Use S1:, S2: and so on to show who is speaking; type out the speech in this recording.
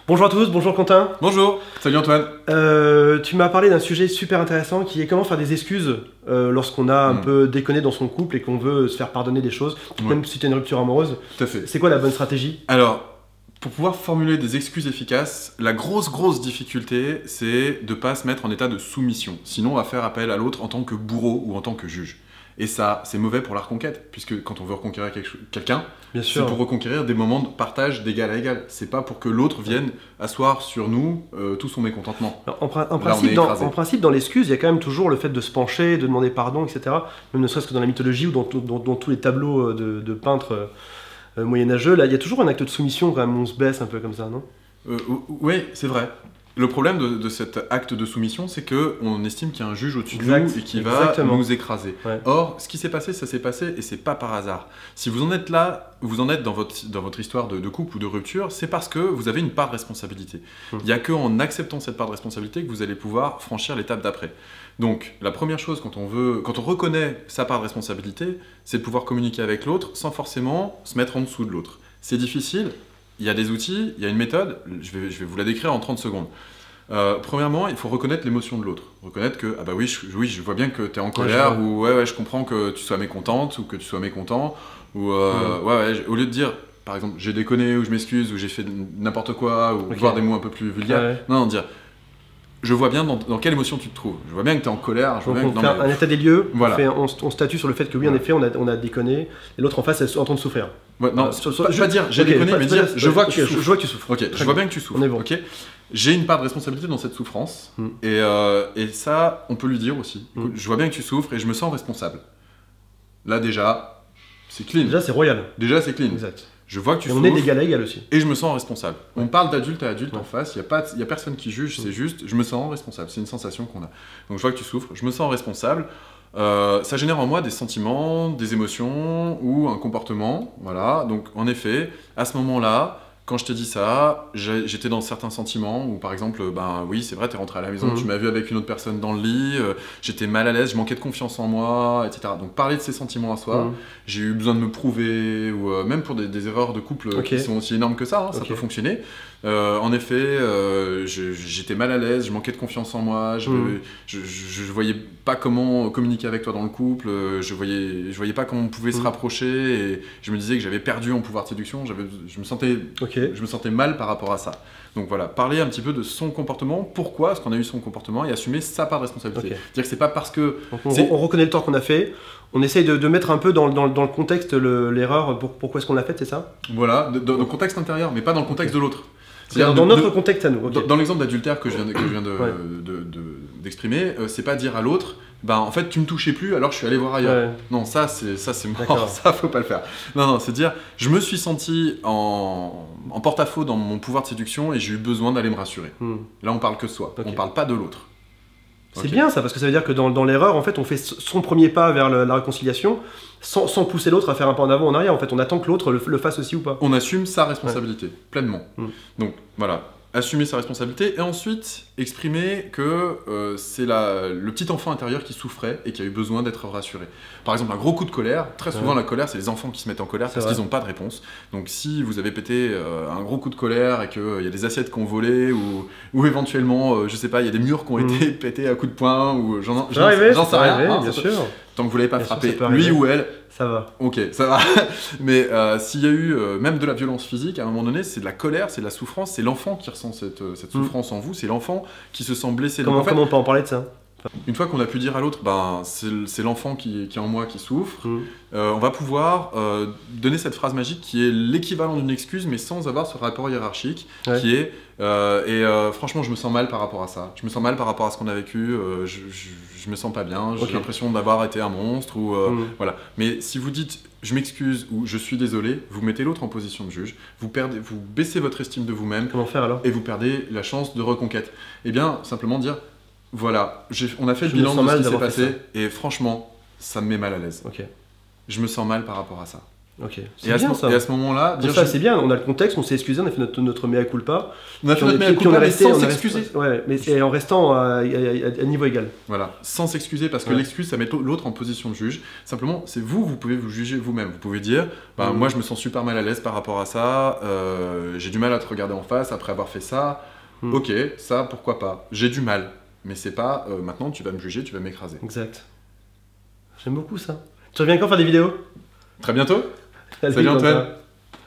S1: Bonjour à tous, bonjour Quentin.
S2: Bonjour, salut Antoine.
S1: Tu m'as parlé d'un sujet super intéressant qui est comment faire des excuses lorsqu'on a un peu déconné dans son couple et qu'on veut se faire pardonner des choses, même si tu as une rupture amoureuse.
S2: Tout à fait.
S1: C'est quoi la bonne stratégie?
S2: Alors, pour pouvoir formuler des excuses efficaces, la grosse difficulté, c'est de ne pas se mettre en état de soumission. Sinon, on va faire appel à l'autre en tant que bourreau ou en tant que juge. Et ça, c'est mauvais pour la reconquête, puisque quand on veut reconquérir quelqu'un, c'est pour reconquérir des moments de partage d'égal à égal. C'est pas pour que l'autre vienne asseoir sur nous tout son mécontentement.
S1: Alors, en principe, dans l'excuse, il y a quand même toujours le fait de se pencher, de demander pardon, etc. Même ne serait-ce que dans la mythologie ou dans tous les tableaux de peintres moyenâgeux, là, il y a toujours un acte de soumission quand même, on se baisse un peu comme ça, non?
S2: Oui, c'est vrai. Le problème de cet acte de soumission, c'est qu'on estime qu'il y a un juge au-dessus de nous et qui va nous écraser. Ouais. Or, ce qui s'est passé, ça s'est passé et c'est pas par hasard. Si vous en êtes là, vous en êtes dans votre histoire de couple ou de rupture, c'est parce que vous avez une part de responsabilité. Il n'y a qu'en acceptant cette part de responsabilité que vous allez pouvoir franchir l'étape d'après. Donc, la première chose quand on reconnaît sa part de responsabilité, c'est de pouvoir communiquer avec l'autre sans forcément se mettre en dessous de l'autre. C'est difficile. Il y a des outils, il y a une méthode, je vais vous la décrire en 30 secondes. Premièrement, il faut reconnaître l'émotion de l'autre. Reconnaître que, ah bah oui, je vois bien que tu es en colère, ou ouais, je comprends que tu sois mécontente, ou que tu sois mécontent, ou au lieu de dire, par exemple, j'ai déconné, ou je m'excuse, ou j'ai fait n'importe quoi, ou voir des mots un peu plus vulgaires, non, dire, je vois bien dans quelle émotion tu te trouves. Je vois bien que tu es en colère.
S1: Donc on fait un état des lieux, on statue sur le fait que oui, en effet, on a déconné, et l'autre en face est en train de souffrir.
S2: Ouais, non, je vais pas dire j'ai déconné, mais dire je vois que tu souffres.
S1: Je vois que tu souffres.
S2: Ok, je vois bien que tu souffres. Ok, j'ai une part de responsabilité dans cette souffrance, et ça, on peut lui dire aussi. Écoute, je vois bien que tu souffres et je me sens responsable. Là déjà, c'est clean.
S1: Déjà, c'est royal.
S2: Déjà, c'est clean.
S1: Exact.
S2: Je vois que tu souffres.
S1: On est d'égal à égal aussi.
S2: Et je me sens responsable. On parle d'adulte à adulte en face, il n'y a personne qui juge, c'est juste, je me sens responsable. C'est une sensation qu'on a. Donc je vois que tu souffres, je me sens responsable. Ça génère en moi des sentiments, des émotions ou un comportement. Voilà. Donc en effet, à ce moment-là, quand je t'ai dit ça, j'étais dans certains sentiments où, par exemple, ben oui, c'est vrai, t'es rentré à la maison, tu m'as vu avec une autre personne dans le lit, j'étais mal à l'aise, je manquais de confiance en moi, etc. Donc parler de ces sentiments à soi, j'ai eu besoin de me prouver, ou même pour des erreurs de couple qui sont aussi énormes que ça, ça peut fonctionner. En effet, j'étais mal à l'aise, je manquais de confiance en moi, je voyais pas comment communiquer avec toi dans le couple, je voyais pas comment on pouvait se rapprocher, et je me disais que j'avais perdu en pouvoir de séduction, je me sentais mal par rapport à ça. Donc voilà, parler un petit peu de son comportement, pourquoi est-ce qu'on a eu son comportement, et assumer sa part de responsabilité. Dire que c'est pas parce que...
S1: On reconnaît le tort qu'on a fait, on essaye de mettre un peu dans le contexte l'erreur, pourquoi est-ce qu'on l'a fait, c'est ça?
S2: Voilà, dans le contexte intérieur, mais pas dans le contexte de l'autre.
S1: Dans notre contexte à nous.
S2: Dans l'exemple d'adultère que je viens d'exprimer, c'est pas dire à l'autre, en fait tu me touchais plus alors je suis allé voir ailleurs. Non, ça c'est mort, ça faut pas le faire. Non, c'est dire je me suis senti en porte-à-faux dans mon pouvoir de séduction et j'ai eu besoin d'aller me rassurer. Là on parle que de soi, on parle pas de l'autre.
S1: C'est bien ça, parce que ça veut dire que dans l'erreur, en fait, on fait son premier pas vers la réconciliation sans pousser l'autre à faire un pas en avant, en arrière. En fait, on attend que l'autre le fasse aussi ou pas.
S2: On assume sa responsabilité, pleinement. Donc voilà, assumer sa responsabilité et ensuite exprimer que c'est le petit enfant intérieur qui souffrait et qui a eu besoin d'être rassuré. Par exemple, un gros coup de colère, très souvent la colère, c'est les enfants qui se mettent en colère parce qu'ils n'ont pas de réponse. Donc si vous avez pété un gros coup de colère et qu'il y a des assiettes qui ont volé ou éventuellement, je sais pas, il y a des murs qui ont été pétés à coups de poing ou j'en sais rien,
S1: bien sûr.
S2: Tant que vous l'avez pas frappé, lui ou elle,
S1: ça va.
S2: Ok, ça va. Mais s'il y a eu même de la violence physique, à un moment donné, c'est de la colère, c'est de la souffrance, c'est l'enfant qui ressent cette souffrance en vous, c'est l'enfant qui se sent blessé.
S1: Comment on peut en parler de ça?
S2: Une fois qu'on a pu dire à l'autre, c'est l'enfant qui est en moi qui souffre, on va pouvoir donner cette phrase magique qui est l'équivalent d'une excuse, mais sans avoir ce rapport hiérarchique, qui est franchement, je me sens mal par rapport à ça. Je me sens mal par rapport à ce qu'on a vécu, je me sens pas bien, j'ai l'impression d'avoir été un monstre, ou voilà. Mais si vous dites je m'excuse ou je suis désolé, vous mettez l'autre en position de juge, vous baissez votre estime de vous-même.
S1: Comment faire alors?
S2: Et vous perdez la chance de reconquête. Eh bien, simplement dire voilà, on a fait le bilan de ce qui s'est passé et franchement, ça me met mal à l'aise. Je me sens mal par rapport à ça.
S1: Ok,
S2: et à ce moment-là,
S1: dire ça c'est bien, on a le contexte, on s'est excusé, on a fait notre mea culpa.
S2: On a fait notre mea culpa, mais sans s'excuser.
S1: Ouais, mais c'est en restant à niveau égal.
S2: Voilà, sans s'excuser, parce que l'excuse, ça met l'autre en position de juge. Simplement, c'est vous pouvez vous juger vous-même. Vous pouvez dire, moi je me sens super mal à l'aise par rapport à ça, j'ai du mal à te regarder en face après avoir fait ça. Ok, ça pourquoi pas. J'ai du mal, mais c'est pas maintenant tu vas me juger, tu vas m'écraser.
S1: Exact. J'aime beaucoup ça. Tu reviens quand faire des vidéos?
S2: Très bientôt.
S1: Salut Antoine.